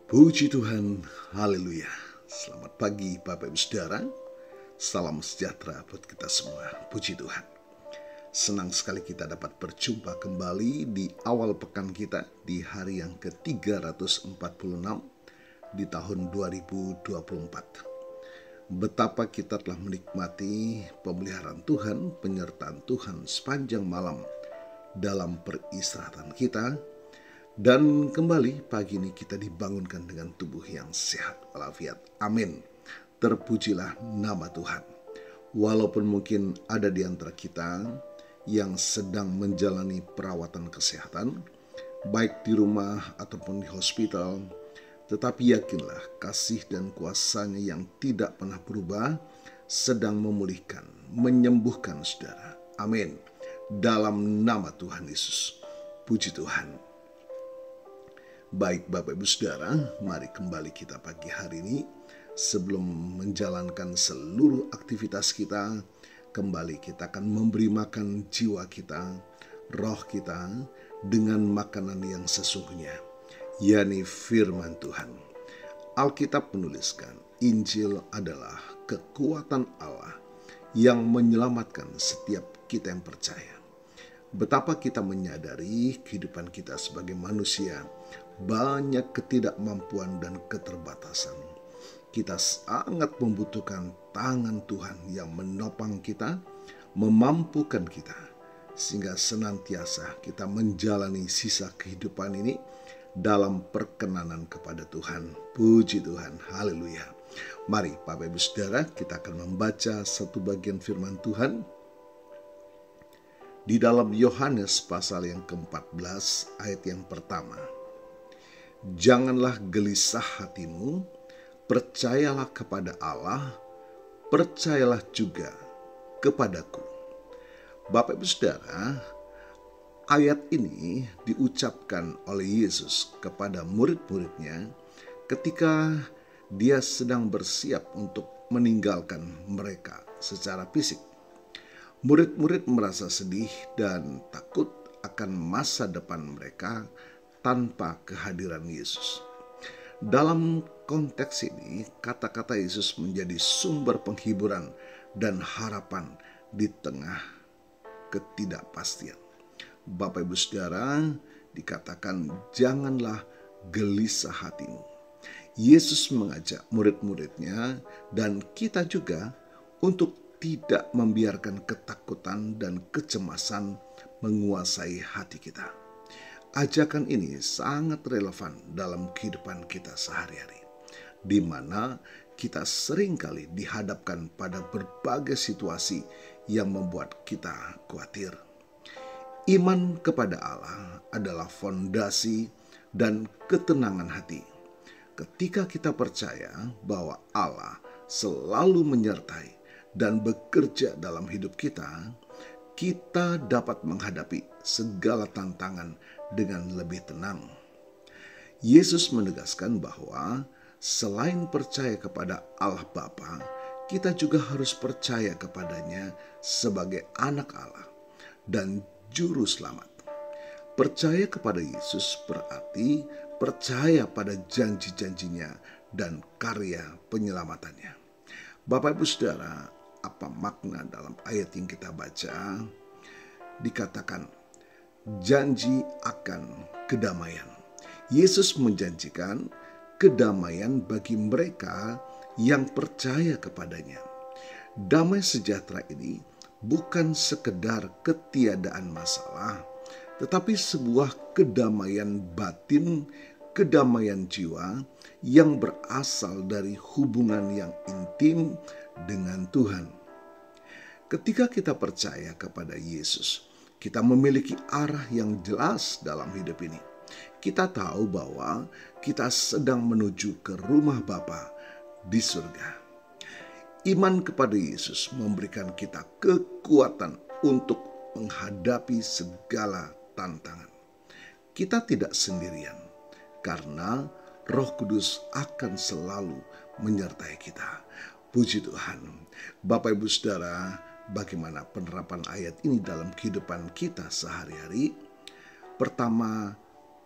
Puji Tuhan, haleluya. Selamat pagi Bapak Ibu Saudara. Salam sejahtera buat kita semua. Puji Tuhan. Senang sekali kita dapat berjumpa kembali di awal pekan kita di hari yang ke-346 di tahun 2024. Betapa kita telah menikmati pemeliharaan Tuhan, penyertaan Tuhan sepanjang malam dalam peristirahatan kita. Dan kembali pagi ini kita dibangunkan dengan tubuh yang sehat walafiat. Amin. Terpujilah nama Tuhan. Walaupun mungkin ada di antara kita yang sedang menjalani perawatan kesehatan, baik di rumah ataupun di hospital, tetapi yakinlah kasih dan kuasa-Nya yang tidak pernah berubah sedang memulihkan, menyembuhkan saudara. Amin. Dalam nama Tuhan Yesus. Puji Tuhan. Baik Bapak Ibu Saudara, mari kembali kita pagi hari ini. Sebelum menjalankan seluruh aktivitas kita, kembali kita akan memberi makan jiwa kita, roh kita, dengan makanan yang sesungguhnya, yakni firman Tuhan. Alkitab menuliskan, Injil adalah kekuatan Allah yang menyelamatkan setiap kita yang percaya. Betapa kita menyadari kehidupan kita sebagai manusia banyak ketidakmampuan dan keterbatasan. Kita sangat membutuhkan tangan Tuhan yang menopang kita, memampukan kita, sehingga senantiasa kita menjalani sisa kehidupan ini dalam perkenanan kepada Tuhan. Puji Tuhan, haleluya. Mari Bapak Ibu Saudara, kita akan membaca satu bagian firman Tuhan di dalam Yohanes pasal yang ke-14 ayat yang pertama. Janganlah gelisah hatimu, percayalah kepada Allah, percayalah juga kepadaku. Bapak Ibu Saudara, ayat ini diucapkan oleh Yesus kepada murid-muridnya ketika dia sedang bersiap untuk meninggalkan mereka secara fisik. Murid-murid merasa sedih dan takut akan masa depan mereka tanpa kehadiran Yesus. Dalam konteks ini, kata-kata Yesus menjadi sumber penghiburan dan harapan di tengah ketidakpastian. Bapak Ibu Saudara, dikatakan janganlah gelisah hatimu. Yesus mengajak murid-muridnya dan kita juga untuk tidak membiarkan ketakutan dan kecemasan menguasai hati kita. Ajakan ini sangat relevan dalam kehidupan kita sehari-hari, di mana kita seringkali dihadapkan pada berbagai situasi yang membuat kita khawatir. Iman kepada Allah adalah fondasi dan ketenangan hati. Ketika kita percaya bahwa Allah selalu menyertai dan bekerja dalam hidup kita, kita dapat menghadapi segala tantangan dengan lebih tenang. Yesus menegaskan bahwa selain percaya kepada Allah Bapa, kita juga harus percaya kepadanya sebagai anak Allah dan juru selamat. Percaya kepada Yesus berarti percaya pada janji-janjinya dan karya penyelamatannya. Bapak Ibu Saudara, apa makna dalam ayat yang kita baca? Dikatakan janji akan kedamaian. Yesus menjanjikan kedamaian bagi mereka yang percaya kepadanya. Damai sejahtera ini bukan sekedar ketiadaan masalah, tetapi sebuah kedamaian batin, kedamaian jiwa yang berasal dari hubungan yang intim dengan Tuhan. Ketika kita percaya kepada Yesus, kita memiliki arah yang jelas dalam hidup ini. Kita tahu bahwa kita sedang menuju ke rumah Bapa di surga. Iman kepada Yesus memberikan kita kekuatan untuk menghadapi segala tantangan. Kita tidak sendirian karena Roh Kudus akan selalu menyertai kita. Puji Tuhan. Bapak Ibu Saudara, bagaimana penerapan ayat ini dalam kehidupan kita sehari-hari? Pertama,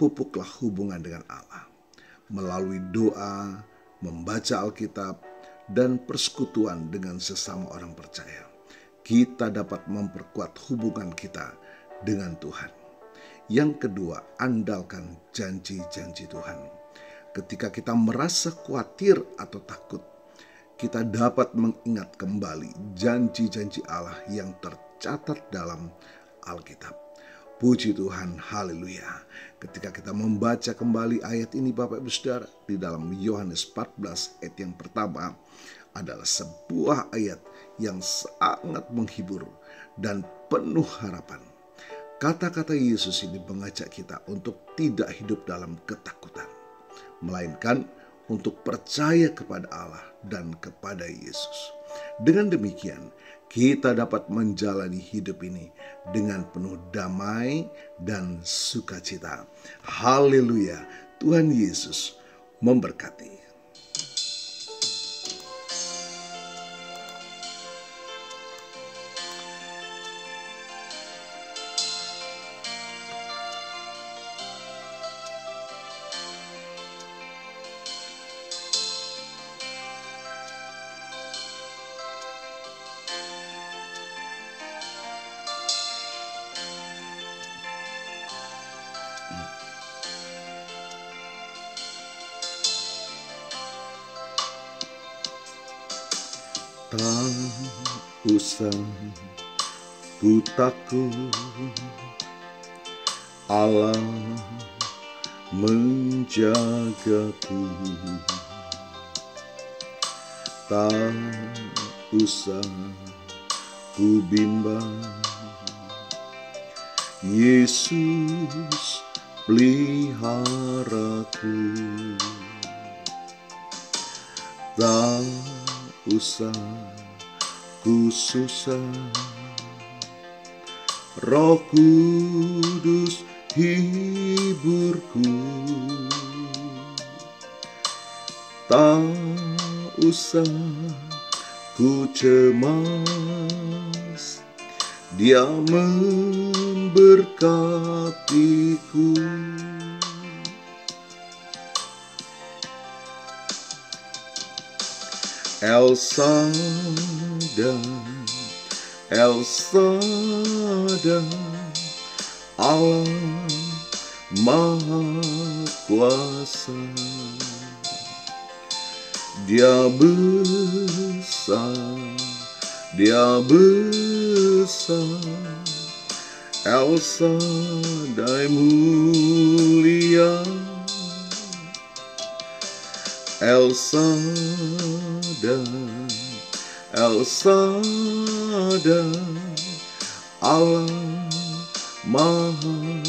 pupuklah hubungan dengan Allah. melalui doa, membaca Alkitab, dan persekutuan dengan sesama orang percaya. Kita dapat memperkuat hubungan kita dengan Tuhan. Yang kedua, andalkan janji-janji Tuhan. Ketika kita merasa khawatir atau takut, kita dapat mengingat kembali janji-janji Allah yang tercatat dalam Alkitab. Puji Tuhan, haleluya. Ketika kita membaca kembali ayat ini Bapak Ibu Saudara, di dalam Yohanes 14 ayat yang pertama adalah sebuah ayat yang sangat menghibur dan penuh harapan. Kata-kata Yesus ini mengajak kita untuk tidak hidup dalam ketakutan, melainkan untuk percaya kepada Allah dan kepada Yesus. Dengan demikian, kita dapat menjalani hidup ini dengan penuh damai dan sukacita. Haleluya, Tuhan Yesus memberkati. Tak usah ku takut, Allah menjagaku. Tak usah ku bimbang, Yesus peliharaku. Tak usah ku susah, Roh Kudus hiburku. Tak usah ku cemas, Dia memberkatiku. El Shaddai, El Shaddai, Allah Maha Kuasa. Dia besar, Dia besar, El Shaddai mulia, El Shaddai, El Shaddai, Allah Maha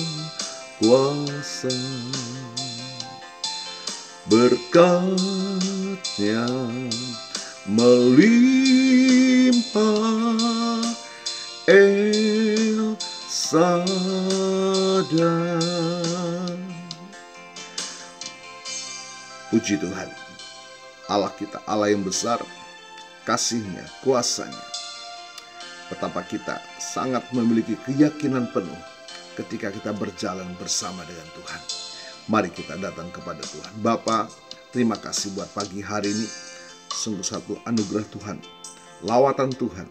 Kuasa. Berkat-Nya melimpah, El Shaddai. Puji Tuhan, Allah kita Allah yang besar, kasih-Nya, kuasa-Nya. Betapa kita sangat memiliki keyakinan penuh ketika kita berjalan bersama dengan Tuhan. Mari kita datang kepada Tuhan. Bapa, terima kasih buat pagi hari ini. Sungguh satu anugerah Tuhan, lawatan Tuhan.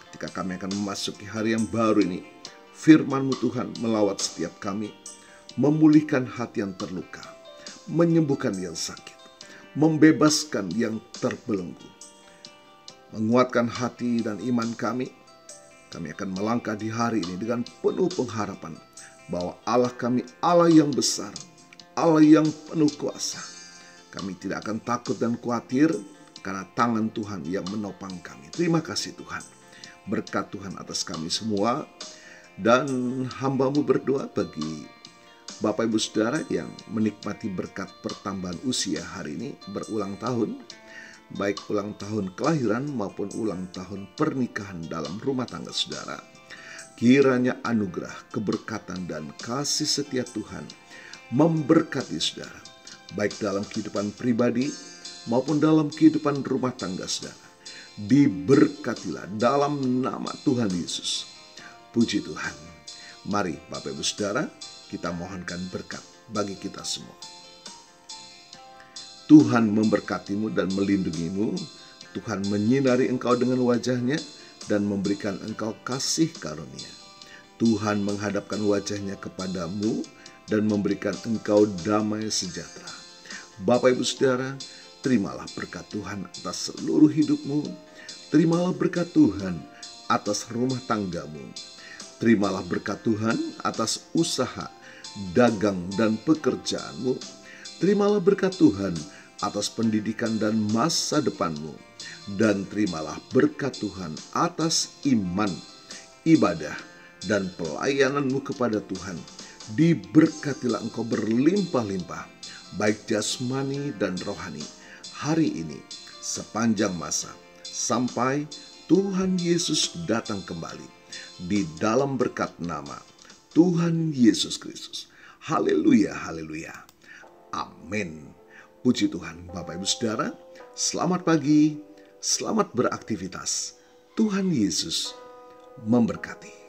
Ketika kami akan memasuki hari yang baru ini, firman-Mu Tuhan melawat setiap kami, memulihkan hati yang terluka, menyembuhkan yang sakit, membebaskan yang terbelenggu, menguatkan hati dan iman kami. Kami akan melangkah di hari ini dengan penuh pengharapan bahwa Allah kami Allah yang besar, Allah yang penuh kuasa. Kami tidak akan takut dan khawatir karena tangan Tuhan yang menopang kami. Terima kasih Tuhan. Berkat Tuhan atas kami semua. Dan hamba-Mu berdoa bagi Bapak Ibu Saudara yang menikmati berkat pertambahan usia hari ini, berulang tahun, baik ulang tahun kelahiran maupun ulang tahun pernikahan dalam rumah tangga saudara. Kiranya anugerah, keberkatan, dan kasih setia Tuhan memberkati saudara, baik dalam kehidupan pribadi maupun dalam kehidupan rumah tangga saudara. Diberkatilah dalam nama Tuhan Yesus. Puji Tuhan. Mari Bapak Ibu Saudara, kita mohonkan berkat bagi kita semua. Tuhan memberkatimu dan melindungimu. Tuhan menyinari engkau dengan wajah-Nya dan memberikan engkau kasih karunia. Tuhan menghadapkan wajah-Nya kepadamu dan memberikan engkau damai sejahtera. Bapak Ibu Saudara, terimalah berkat Tuhan atas seluruh hidupmu. Terimalah berkat Tuhan atas rumah tanggamu. Terimalah berkat Tuhan atas usaha, dagang, dan pekerjaanmu. Terimalah berkat Tuhan atas pendidikan dan masa depanmu. Dan terimalah berkat Tuhan atas iman, ibadah, dan pelayananmu kepada Tuhan. Diberkatilah engkau berlimpah-limpah, baik jasmani dan rohani, hari ini, sepanjang masa, sampai Tuhan Yesus datang kembali. Di dalam berkat nama Tuhan Yesus Kristus. Haleluya, haleluya. Amin. Puji Tuhan. Bapak Ibu Saudara, selamat pagi. Selamat beraktivitas. Tuhan Yesus memberkati.